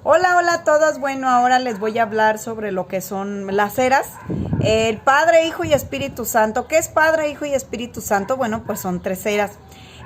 Hola, hola a todos. Bueno, ahora les voy a hablar sobre lo que son las eras. El Padre, Hijo y Espíritu Santo. ¿Qué es Padre, Hijo y Espíritu Santo? Bueno, pues son tres eras.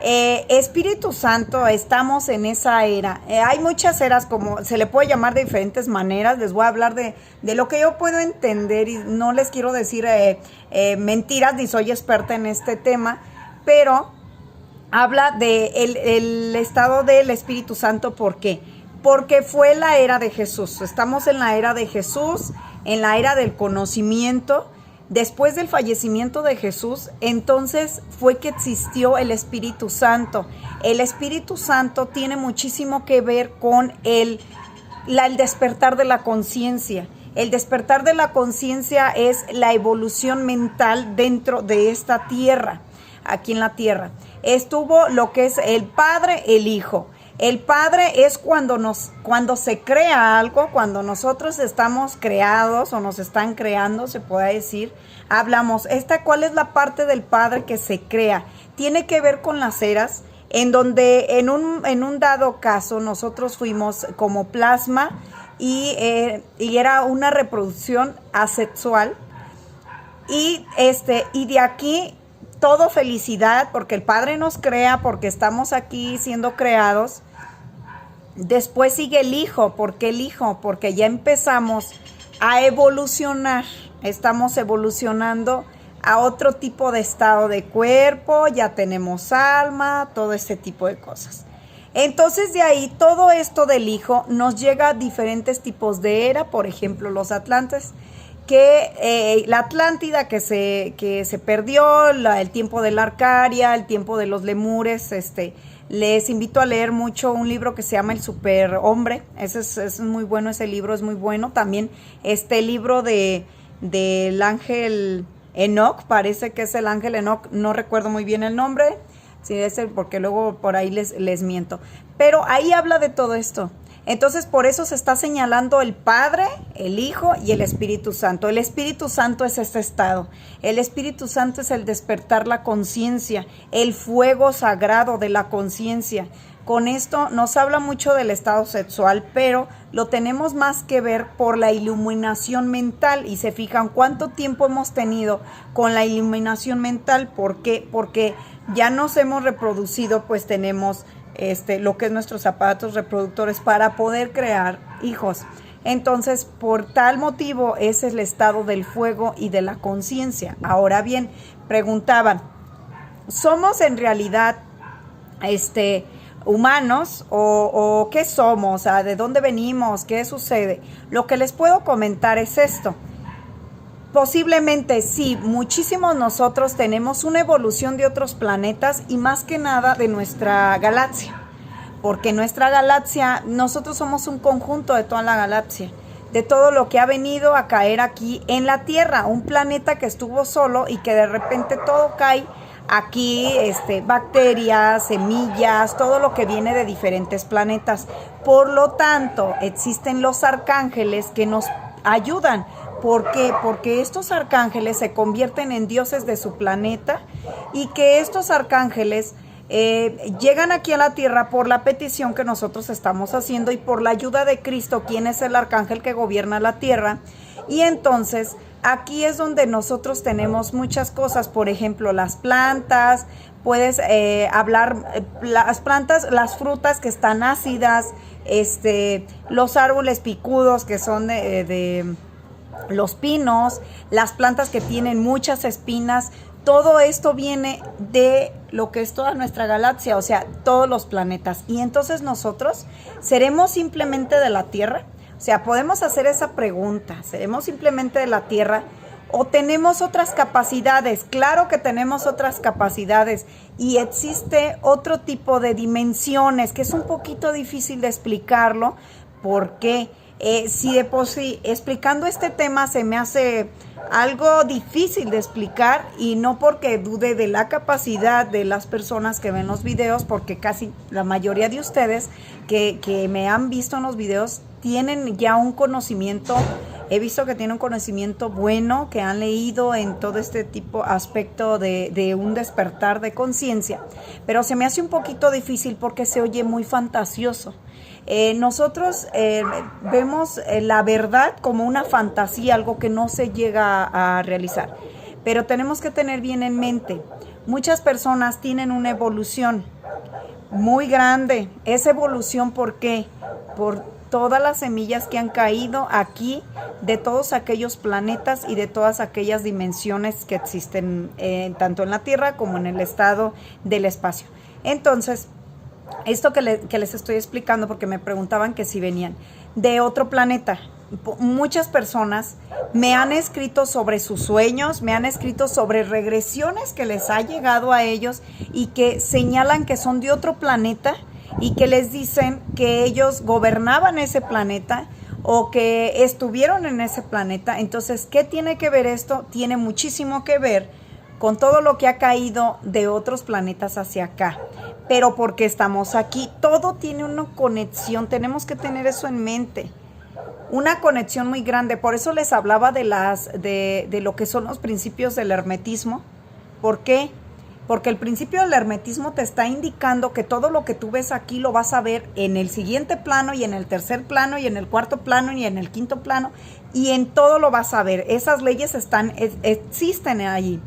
Espíritu Santo, estamos en esa era. Hay muchas eras, como se le puede llamar de diferentes maneras. Les voy a hablar de lo que yo puedo entender y no les quiero decir mentiras, ni soy experta en este tema, pero habla de el estado del Espíritu Santo. ¿Por qué? Porque fue la era de Jesús. Estamos en la era de Jesús, en la era del conocimiento. Después del fallecimiento de Jesús, entonces fue que existió el Espíritu Santo. El Espíritu Santo tiene muchísimo que ver con el despertar de la conciencia. El despertar de la conciencia es la evolución mental dentro de esta tierra, aquí en la tierra. Estuvo lo que es el Padre, el Hijo. El Padre es cuando se crea algo, cuando nosotros estamos creados o nos están creando, se puede decir. Hablamos, ¿cuál es la parte del Padre que se crea? Tiene que ver con las eras, en donde en un dado caso nosotros fuimos como plasma y era una reproducción asexual. Y de aquí todo felicidad, porque el Padre nos crea, porque estamos aquí siendo creados. Después sigue el Hijo. ¿Por qué el Hijo? Porque ya empezamos a evolucionar. Estamos evolucionando a otro tipo de estado de cuerpo, ya tenemos alma, todo este tipo de cosas. Entonces de ahí todo esto del Hijo nos llega a diferentes tipos de era, por ejemplo los Atlantes, la Atlántida que se perdió, el tiempo de la Arcaria, el tiempo de los lemures. Les invito a leer mucho un libro que se llama El Superhombre. Ese es muy bueno, ese libro es muy bueno. También el libro del ángel Enoch, parece que es el ángel Enoch, no recuerdo muy bien el nombre, sí, porque luego por ahí les miento. Pero ahí habla de todo esto. Entonces, por eso se está señalando el Padre, el Hijo y el Espíritu Santo. El Espíritu Santo es este estado. El Espíritu Santo es el despertar la conciencia, el fuego sagrado de la conciencia. Con esto nos habla mucho del estado sexual, pero lo tenemos más que ver por la iluminación mental. Y se fijan cuánto tiempo hemos tenido con la iluminación mental. ¿Por qué? Porque ya nos hemos reproducido, pues tenemos lo que es nuestros aparatos reproductores para poder crear hijos. Entonces, por tal motivo, ese es el estado del fuego y de la conciencia. Ahora bien, preguntaban, ¿somos en realidad humanos o qué somos? O sea, ¿de dónde venimos? ¿Qué sucede? Lo que les puedo comentar es esto. Posiblemente sí, muchísimos nosotros tenemos una evolución de otros planetas y más que nada de nuestra galaxia, porque nuestra galaxia, nosotros somos un conjunto de toda la galaxia, de todo lo que ha venido a caer aquí en la Tierra, un planeta que estuvo solo y que de repente todo cae aquí, bacterias, semillas, todo lo que viene de diferentes planetas. Por lo tanto, existen los arcángeles que nos ayudan. ¿Por qué? Porque estos arcángeles se convierten en dioses de su planeta y que estos arcángeles llegan aquí a la tierra por la petición que nosotros estamos haciendo y por la ayuda de Cristo, quien es el arcángel que gobierna la tierra. Y entonces aquí es donde nosotros tenemos muchas cosas, por ejemplo las plantas, puedes hablar, las plantas, las frutas que están ácidas, los árboles picudos que son de los pinos, las plantas que tienen muchas espinas. Todo esto viene de lo que es toda nuestra galaxia, o sea, todos los planetas. Y entonces nosotros seremos simplemente de la Tierra. O sea, podemos hacer esa pregunta, ¿seremos simplemente de la Tierra o tenemos otras capacidades? Claro que tenemos otras capacidades y existe otro tipo de dimensiones que es un poquito difícil de explicarlo. ¿Por qué? Si de por sí explicando este tema se me hace algo difícil de explicar, y no porque dude de la capacidad de las personas que ven los videos, porque casi la mayoría de ustedes que me han visto en los videos tienen ya un conocimiento, he visto que tienen un conocimiento bueno, que han leído en todo este tipo aspecto de un despertar de conciencia, pero se me hace un poquito difícil porque se oye muy fantasioso. Nosotros vemos la verdad como una fantasía, algo que no se llega a realizar. Pero tenemos que tener bien en mente, muchas personas tienen una evolución muy grande. Esa evolución, ¿por qué? Por todas las semillas que han caído aquí de todos aquellos planetas y de todas aquellas dimensiones que existen tanto en la Tierra como en el estado del espacio. Entonces, esto que les estoy explicando, porque me preguntaban que si venían de otro planeta. Muchas personas me han escrito sobre sus sueños, me han escrito sobre regresiones que les ha llegado a ellos y que señalan que son de otro planeta y que les dicen que ellos gobernaban ese planeta o que estuvieron en ese planeta. Entonces, ¿qué tiene que ver esto? Tiene muchísimo que ver con todo lo que ha caído de otros planetas hacia acá. Pero porque estamos aquí, todo tiene una conexión, tenemos que tener eso en mente. Una conexión muy grande. Por eso les hablaba de lo que son los principios del hermetismo. ¿Por qué? Porque el principio del hermetismo te está indicando que todo lo que tú ves aquí lo vas a ver en el siguiente plano y en el tercer plano y en el cuarto plano y en el quinto plano, y en todo lo vas a ver. Esas leyes existen ahí,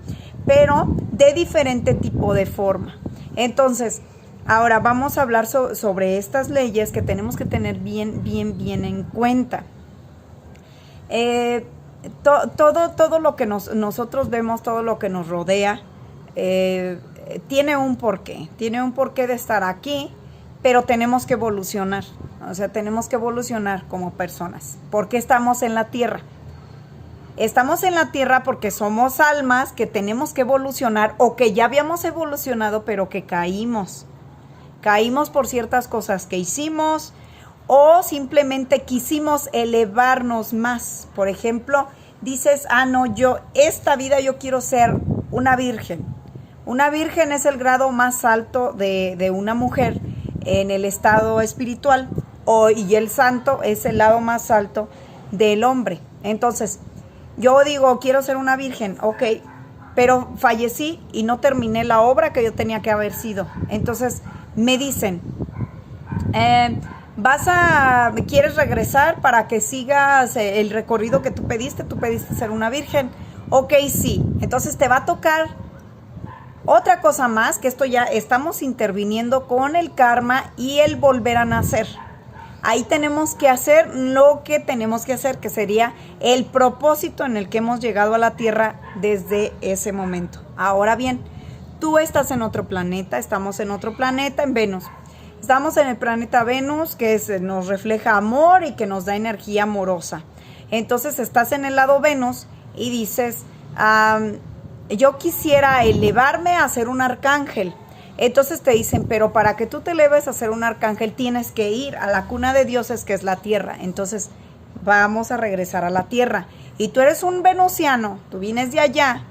pero de diferente tipo de forma. Entonces, ahora vamos a hablar sobre estas leyes que tenemos que tener bien en cuenta. Todo lo que nosotros vemos, todo lo que nos rodea, tiene un porqué de estar aquí, pero tenemos que evolucionar, o sea, tenemos que evolucionar como personas. ¿Por qué estamos en la Tierra? Estamos en la Tierra porque somos almas que tenemos que evolucionar, o que ya habíamos evolucionado, pero que caímos por ciertas cosas que hicimos, o simplemente quisimos elevarnos más. Por ejemplo, dices, no, esta vida yo quiero ser una virgen. Una virgen es el grado más alto de una mujer en el estado espiritual, y el santo es el lado más alto del hombre. Entonces, yo digo, quiero ser una virgen, ok, pero fallecí y no terminé la obra que yo tenía que haber sido. Entonces, me dicen, ¿quieres regresar para que sigas el recorrido que tú pediste ser una virgen? Ok, sí. Entonces te va a tocar otra cosa más, que esto ya estamos interviniendo con el karma y el volver a nacer. Ahí tenemos que hacer lo que tenemos que hacer, que sería el propósito en el que hemos llegado a la Tierra desde ese momento. Ahora bien, tú estás en otro planeta, estamos en otro planeta, en Venus. Estamos en el planeta Venus, que nos refleja amor y que nos da energía amorosa. Entonces estás en el lado Venus y dices, yo quisiera elevarme a ser un arcángel. Entonces te dicen, pero para que tú te eleves a ser un arcángel tienes que ir a la cuna de dioses, que es la Tierra. Entonces vamos a regresar a la Tierra. Y tú eres un venusiano, tú vienes de allá.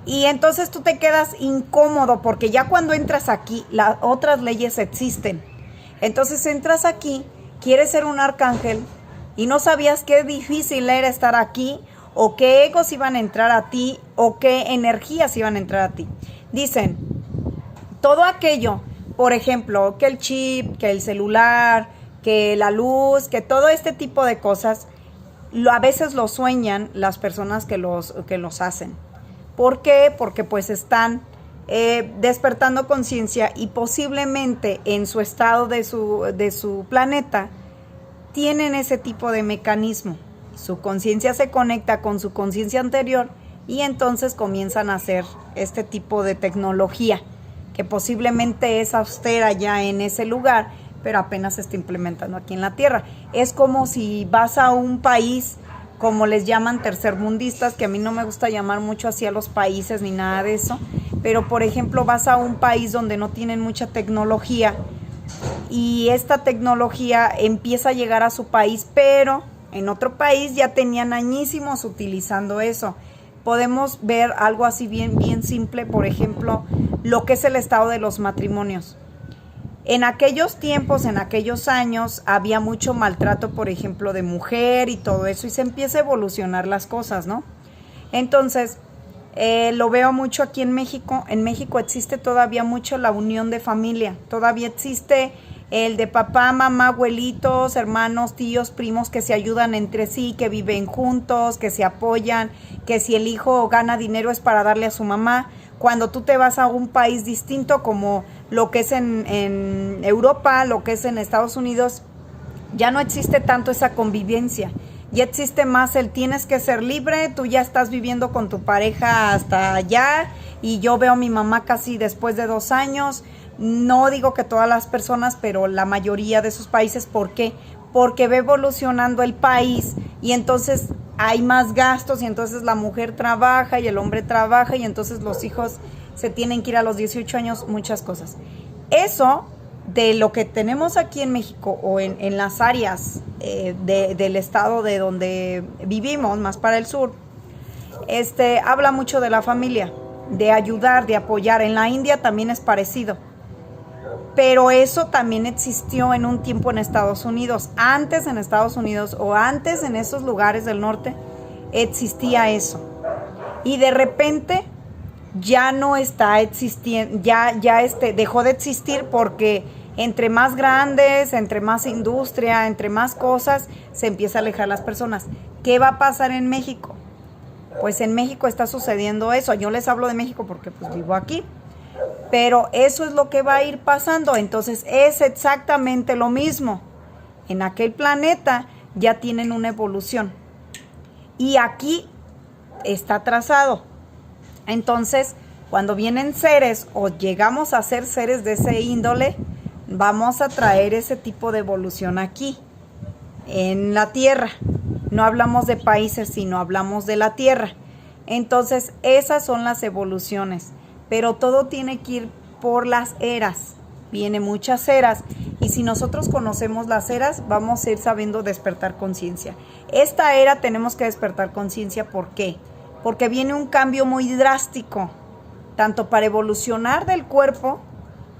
Y entonces tú te quedas incómodo porque ya cuando entras aquí, las otras leyes existen. Entonces entras aquí, quieres ser un arcángel y no sabías qué difícil era estar aquí, o qué egos iban a entrar a ti, o qué energías iban a entrar a ti. Dicen, todo aquello, por ejemplo, que el chip, que el celular, que la luz, que todo este tipo de cosas, a veces lo sueñan las personas que los hacen. ¿Por qué? Porque pues están despertando conciencia y posiblemente en su estado de su planeta tienen ese tipo de mecanismo. Su conciencia se conecta con su conciencia anterior y entonces comienzan a hacer este tipo de tecnología que posiblemente es austera ya en ese lugar, pero apenas se está implementando aquí en la Tierra. Es como si vas a un país, como les llaman tercermundistas, que a mí no me gusta llamar mucho así a los países ni nada de eso, pero por ejemplo vas a un país donde no tienen mucha tecnología y esta tecnología empieza a llegar a su país, pero en otro país ya tenían añísimos utilizando eso. Podemos ver algo así bien simple, por ejemplo, lo que es el estado de los matrimonios. En aquellos tiempos, en aquellos años, había mucho maltrato, por ejemplo, de mujer y todo eso, y se empieza a evolucionar las cosas, ¿no? Entonces, lo veo mucho aquí en México. En México existe todavía mucho la unión de familia, todavía existe el de papá, mamá, abuelitos, hermanos, tíos, primos que se ayudan entre sí, que viven juntos, que se apoyan, que si el hijo gana dinero es para darle a su mamá. Cuando tú te vas a un país distinto como lo que es en Europa, lo que es en Estados Unidos, ya no existe tanto esa convivencia. Ya existe más el tienes que ser libre, tú ya estás viviendo con tu pareja hasta allá y yo veo a mi mamá casi después de 2 años. No digo que todas las personas, pero la mayoría de esos países. ¿Por qué? Porque va evolucionando el país y entonces hay más gastos y entonces la mujer trabaja y el hombre trabaja y entonces los hijos se tienen que ir a los 18 años, muchas cosas. Eso de lo que tenemos aquí en México o en las áreas del estado de donde vivimos, más para el sur, habla mucho de la familia, de ayudar, de apoyar. En la India también es parecido. Pero eso también existió en un tiempo en Estados Unidos. Antes en Estados Unidos o antes en esos lugares del norte existía eso. Y de repente ya no está existiendo, ya dejó de existir porque entre más grandes, entre más industria, entre más cosas, se empieza a alejar las personas. ¿Qué va a pasar en México? Pues en México está sucediendo eso. Yo les hablo de México porque pues vivo aquí. Pero eso es lo que va a ir pasando. Entonces es exactamente lo mismo. En aquel planeta ya tienen una evolución. Y aquí está atrasado. Entonces, cuando vienen seres o llegamos a ser seres de ese índole, vamos a traer ese tipo de evolución aquí, en la Tierra. No hablamos de países, sino hablamos de la Tierra. Entonces, esas son las evoluciones. Pero todo tiene que ir por las eras. Vienen muchas eras. Y si nosotros conocemos las eras, vamos a ir sabiendo despertar conciencia. Esta era tenemos que despertar conciencia. ¿Por qué? Porque viene un cambio muy drástico. Tanto para evolucionar del cuerpo,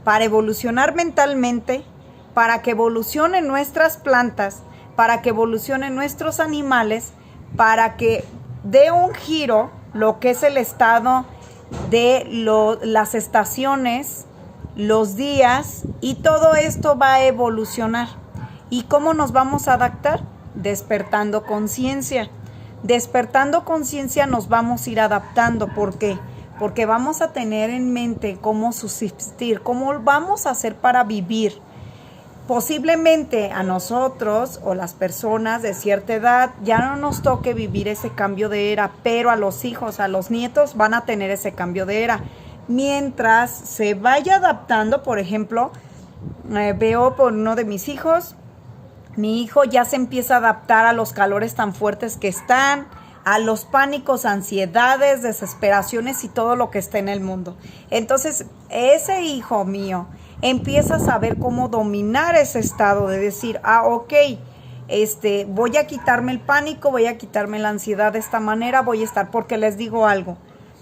para evolucionar mentalmente, para que evolucionen nuestras plantas, para que evolucionen nuestros animales, para que dé un giro lo que es el estado de las estaciones, los días, y todo esto va a evolucionar. ¿Y cómo nos vamos a adaptar? Despertando conciencia. Despertando conciencia nos vamos a ir adaptando. ¿Por qué? Porque vamos a tener en mente cómo subsistir, cómo vamos a hacer para vivir. Posiblemente a nosotros o las personas de cierta edad ya no nos toque vivir ese cambio de era, pero a los hijos, a los nietos van a tener ese cambio de era. Mientras se vaya adaptando, por ejemplo, veo por uno de mis hijos, mi hijo ya se empieza a adaptar a los calores tan fuertes que están, a los pánicos, ansiedades, desesperaciones y todo lo que está en el mundo. Entonces, ese hijo mío empieza a saber cómo dominar ese estado de decir, ok, voy a quitarme el pánico, voy a quitarme la ansiedad de esta manera, voy a estar, porque les digo algo,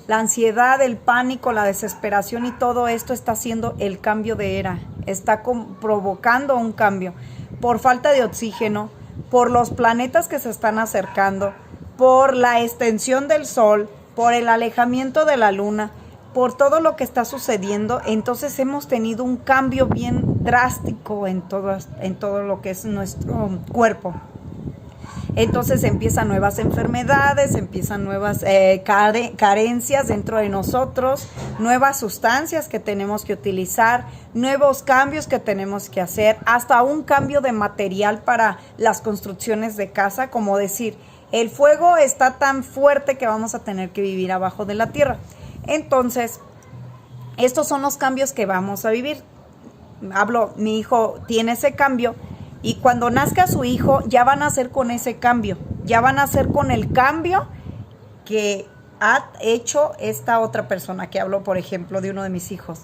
la ansiedad, el pánico, la desesperación y todo esto está haciendo el cambio de era, está provocando un cambio por falta de oxígeno, por los planetas que se están acercando, por la extensión del sol, por el alejamiento de la luna, por todo lo que está sucediendo. Entonces hemos tenido un cambio bien drástico en todo lo que es nuestro cuerpo. Entonces empiezan nuevas enfermedades, empiezan nuevas carencias dentro de nosotros, nuevas sustancias que tenemos que utilizar, nuevos cambios que tenemos que hacer, hasta un cambio de material para las construcciones de casa, como decir, el fuego está tan fuerte que vamos a tener que vivir abajo de la tierra. Entonces, estos son los cambios que vamos a vivir. Mi hijo tiene ese cambio y cuando nazca su hijo ya van a hacer con ese cambio, ya van a hacer con el cambio que ha hecho esta otra persona que habló, por ejemplo, de uno de mis hijos.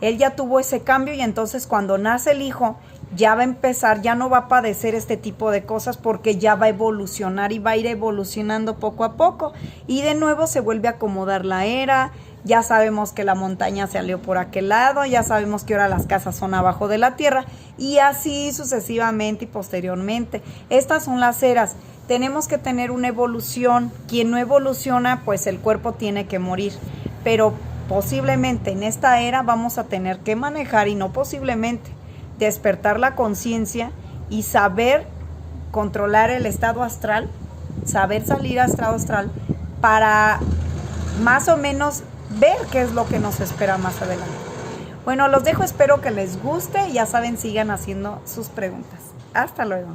Él ya tuvo ese cambio y entonces cuando nace el hijo ya va a empezar, ya no va a padecer este tipo de cosas porque ya va a evolucionar y va a ir evolucionando poco a poco y de nuevo se vuelve a acomodar la era. Ya sabemos que la montaña salió por aquel lado, ya sabemos que ahora las casas son abajo de la tierra y así sucesivamente y posteriormente. Estas son las eras. Tenemos que tener una evolución. Quien no evoluciona, pues el cuerpo tiene que morir. Pero posiblemente en esta era vamos a tener que manejar, y no posiblemente, despertar la conciencia y saber controlar el estado astral, saber salir a estado astral para más o menos ver qué es lo que nos espera más adelante. Bueno, los dejo, espero que les guste y ya saben, sigan haciendo sus preguntas. Hasta luego.